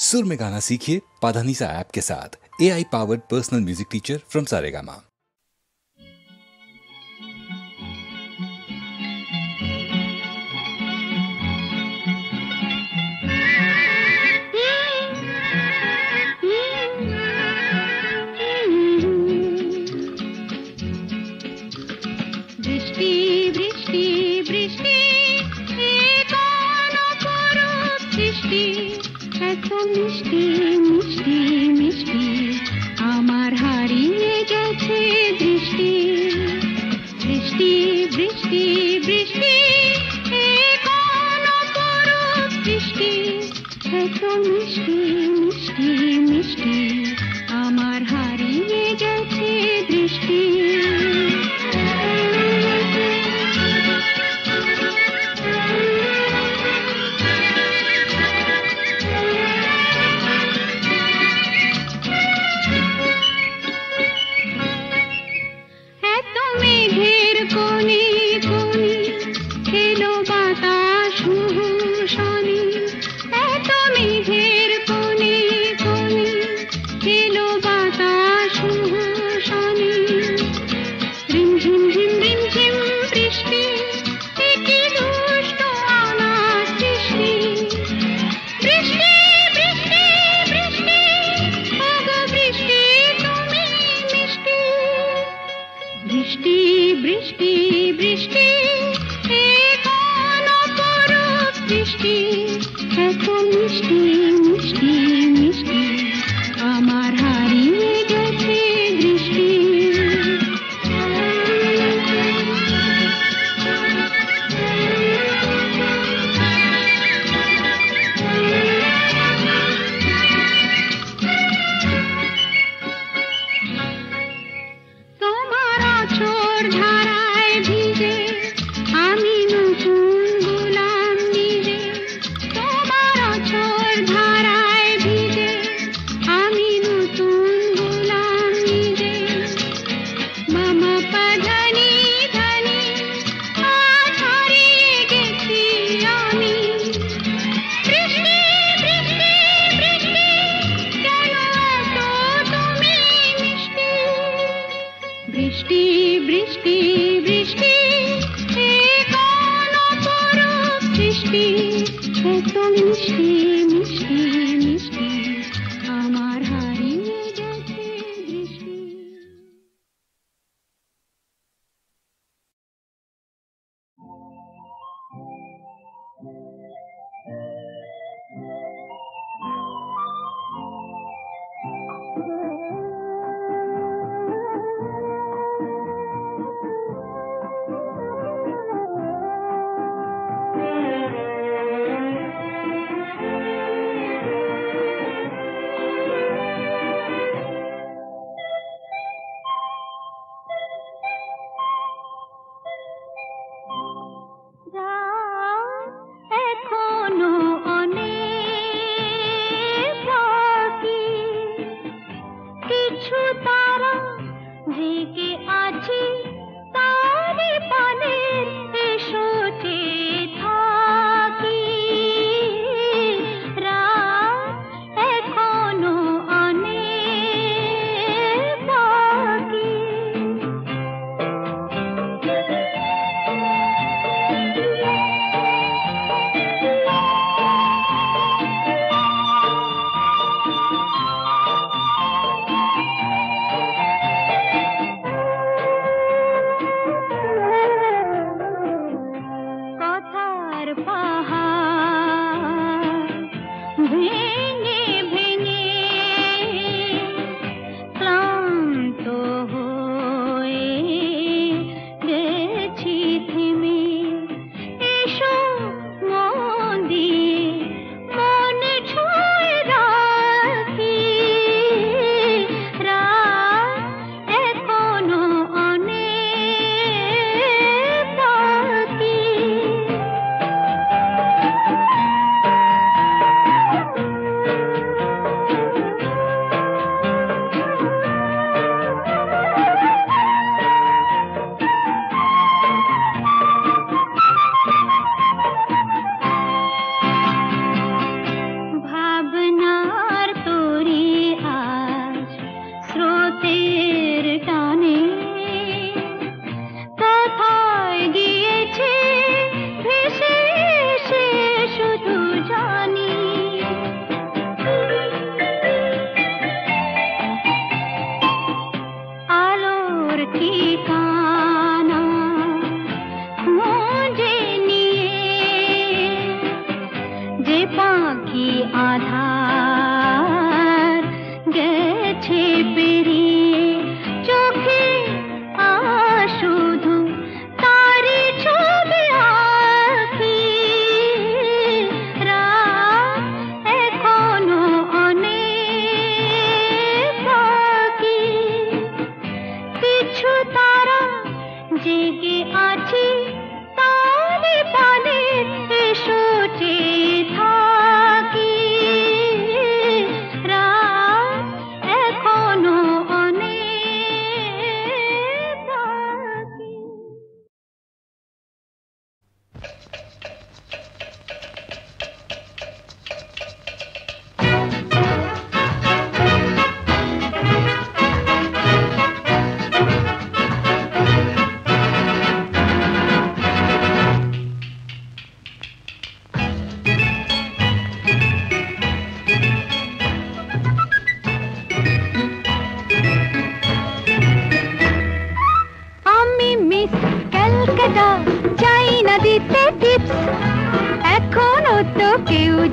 सुर में गाना सीखिए पाधानीसा ऐप के साथ। AI powered personal music teacher from Saregama. মিষ্টি মিষ্টি মিষ্টি আমার হারিয়ে গেছে দৃষ্টি বৃষ্টি বৃষ্টি বৃষ্টি কোন অপরূপ বৃষ্টি এত মিষ্টি মিষ্টি মিষ্টি আমার হারিয়ে গেছে দৃষ্টি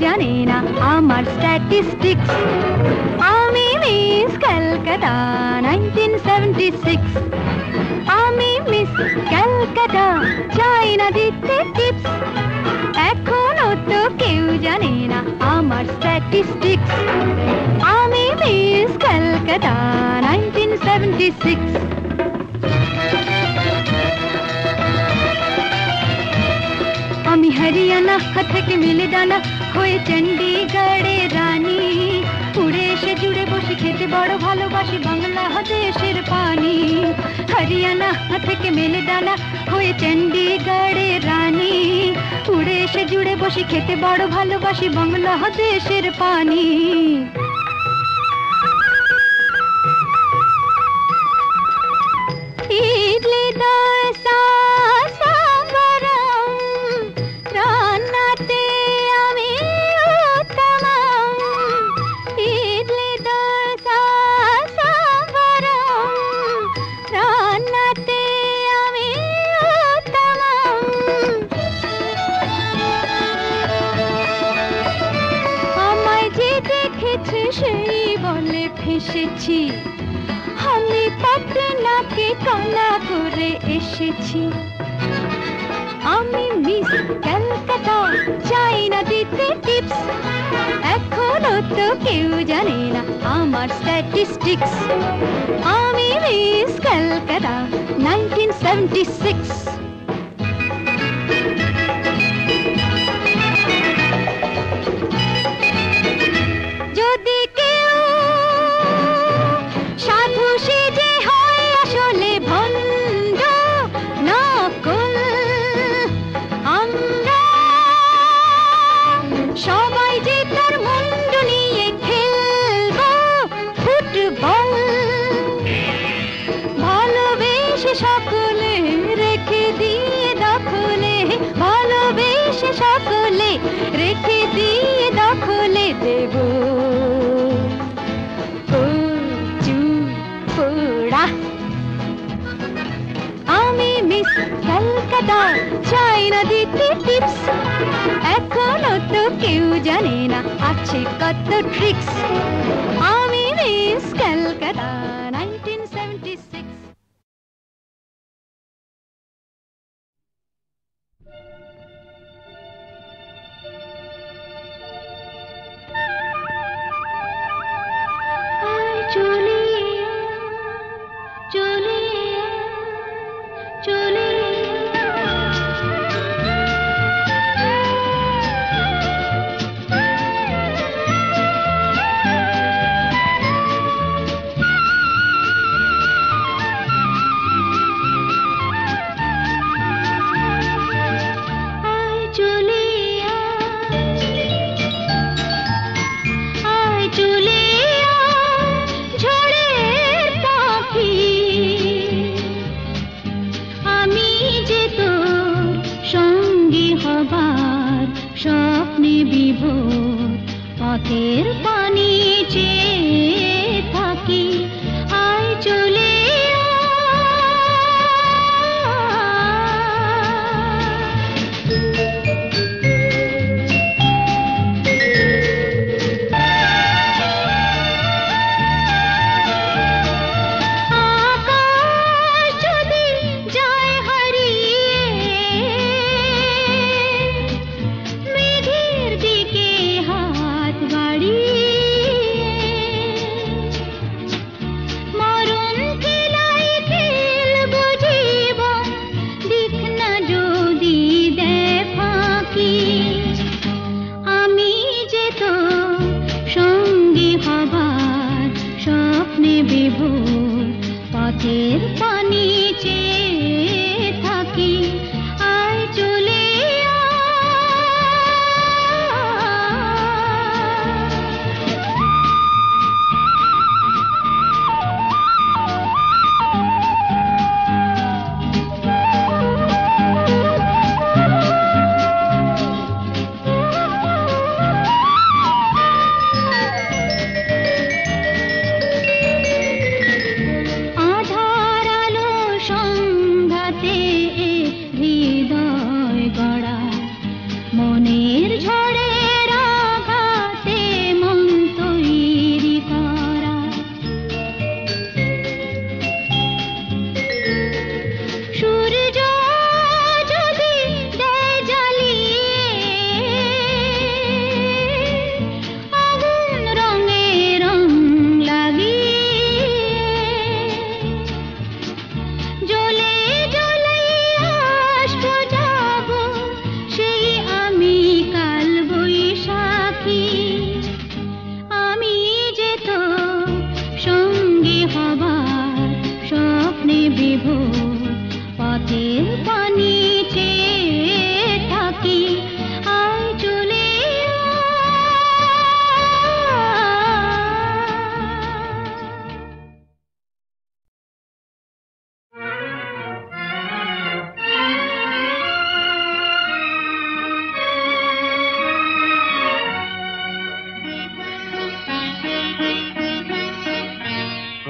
জানে না আমার স্ট্যাটিস্টিক্স আমি মিস ক্যালকাটা 1976 আমি মিস ক্যালকাটা চাই না দিতে টিপস এখনো তো কেউ জানে না আমার স্ট্যাটিস্টিক্স আমি মিস ক্যালকাটা 1976 আমি হরিয়ানা থেকে মিলে ডানা হয়ে চণ্ডীগড়ের রানী উড়ে এসে জুড়ে বসে খেতে বড় ভালোবাসি বাংলাদেশের পানি হরিয়ানা থেকে মেলে ডানা হয়ে চণ্ডীগড়ের রানী উড়ে এসে জুড়ে বসে খেতে বড় ভালোবাসি বাংলাদেশের পানি ইডলি দোসা সাম্বারম রান্নাতে আমি উত্তমম ইডলি দোসা সাম্বারম রান্নাতে আমি উত্তমম আমায় যে দেখেছে সেই বলে ফেসেছি আমি পাটনাকে কানা করে এসেছি আমি মিস ক্যালকাটা চাই না দিতে টিপস এখনো তো কেউ জানে না আমার স্ট্যাটিস্টিক্স আমি মিস ক্যালকাটা 1976 যদি কেউ সাধু সেজে হয় আসলে ভণ্ড নকল আমরা সবাই যে তার মুন্ড নিয়ে খেলবো ফুটবল ভালোবেসে সকলে রেখে দিয়ে দখলে ভালোবেসে সকলে রেখে দিয়ে দখলে দেব আমি মিস ক্যালকাটা চাই না দিতে টিপস এখনো তো কেউ জানে না আছে কত ট্রিক্স আমি মিস ক্যালকাটা 1976 স্বপ্নে বিভোর পথের পানি চেয়ে থাকি আয় চলে পথের পানি চেয়ে থাকি আয় চলে আধার আলো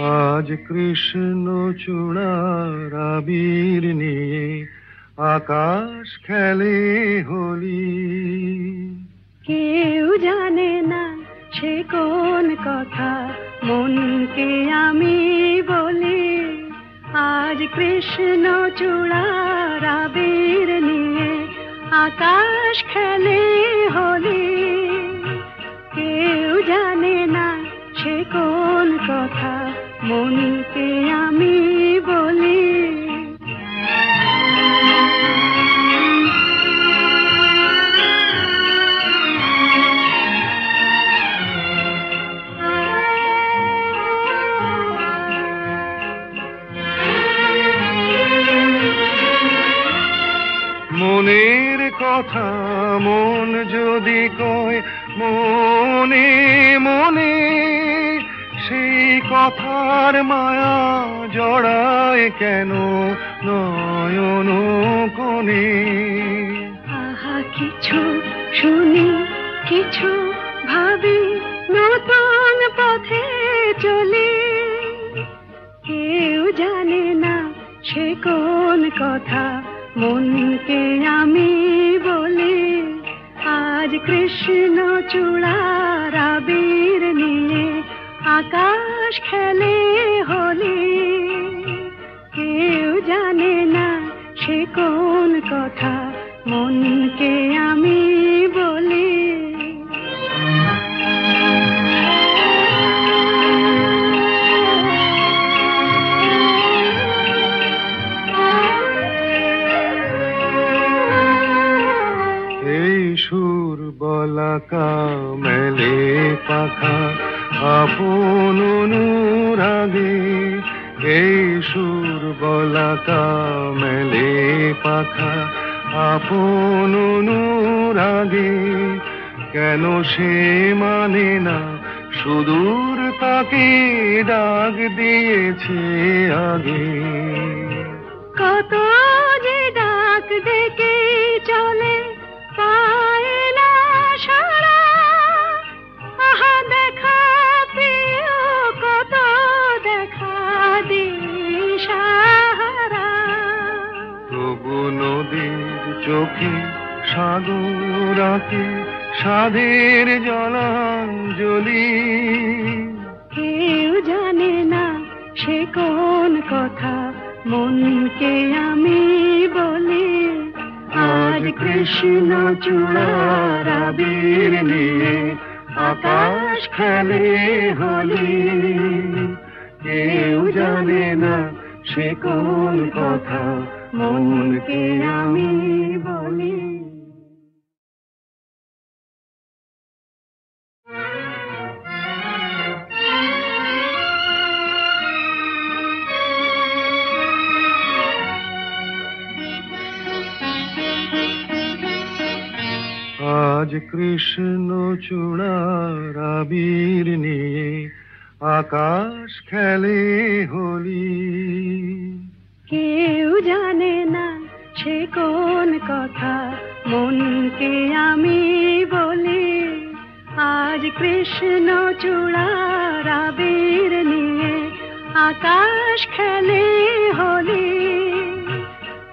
আজ কৃষ্ণ চূড়ার আবির নিয়ে আকাশ খেলে হোলি। কেউ জানে না সে কোন কথা মনকে আমি বলি। আজ কৃষ্ণ চূড়ার আবির নিয়ে আকাশ খেলে হোলি। কেউ জানে না সে কোন কথা মনকে আমি বলি। মনের কথা মন যদি কয় মনে মনে, সেই কথার মায়া জড়ায় কেন নয়ন কোণে। আহা কিছু শুনি কিছু ভাবি, নতুন পথে চলি। কেউ জানে না সে কোন কথা মনকে আমি বলি। আজ কৃষ্ণ চূড়ার আবির নিয়ে আকাশ খেলে হোলি। কেউ জানে না সে কোন কথা মনকে আমি বলি। সুর বলাকা মেলে পাখা আপন অনুরাগে। এই সুর বলাকা মেলে পাখা আপন অনুরাগে। কেন সে মানে না সুদূর তাকে ডাক দিয়েছে আগে। কত যে ডাক ডেকে চলে পায় না সারা। আহা দেখা প্রিয় কত দেখা দিশাহারা। তবু নদীর চোখে সাগর আঁকে সাধের জলাঞ্জলি। কেউ জানে না সে কোন কথা মনকে আমি বলি। আজ কৃষ্ণ চূড়ার আবির নিয়ে আকাশ খেলে হোলি। কেউ জানে না সে কোন কথা মনকে আমি বলি। আজ কৃষ্ণ চূড়ার আবির নিয়ে আকাশ খেলে হোলি। কেউ জানে না সে কোন কথা মনকে আমি বলি। আজ কৃষ্ণ চূড়ার আবির নিয়ে আকাশ খেলে হোলি।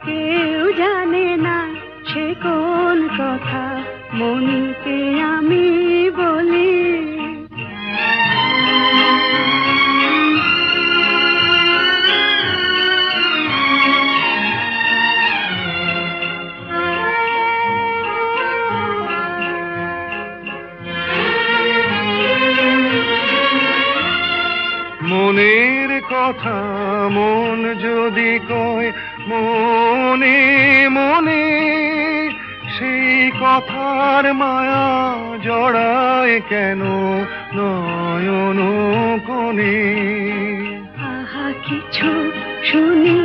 কেউ জানে না সে কোন কথা মনকে আমি বলি। মনের কথা মন যদি কয় মনে মনে, সেই কথার মায়া জড়ায় কেন নয়ন কোণে। আহা কিছু শুনি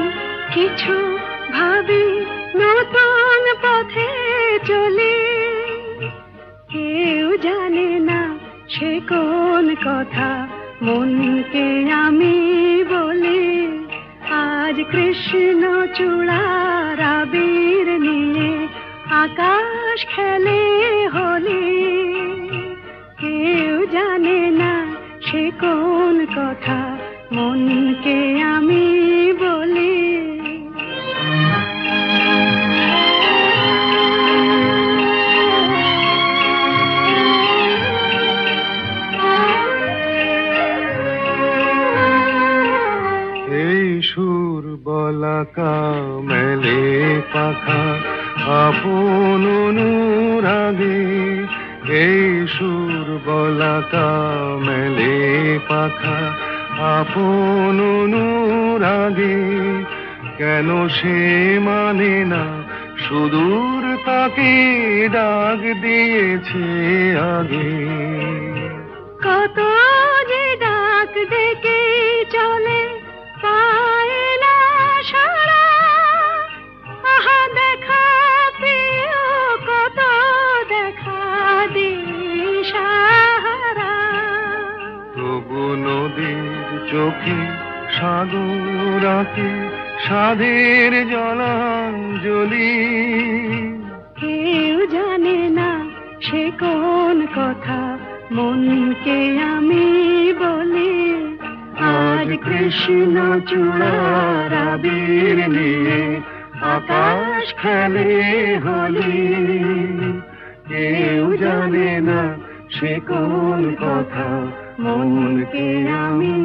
কিছু ভাবি, নতুন পথে চলি। কেউ জানে না সে কোন কথা মনকে আমি বলি। আজ কৃষ্ণ চূড়ার আবির নিয়ে আকাশ খেলে হোলি। কেউ জানে না সে কোন কথা মনকে আমি বলি। এই সুর বলাকা মেলে পাখা আপন অনুরাগে, এই সুর বলাকা মেলে পাখা আপন অনুরাগে, কেন সে মানে না সুদূর তাকে ডাক দিয়েছে আগে। কত যে ডাক ডেকে চলে পায় না সারা, আহা দেখা প্রিয় কত দেখা দিশাহারা। তবু নদীর চোখে সাগর আঁকে সাধের জলাঞ্জলি, কেউ জানে না সে কোন কথা মনকে আমি বলি। আজ কৃষ্ণ চূড়ার আবির নিয়ে আকাশ খেলে হোলি, কেউ জানে না সে কোন কথা মনকে আমি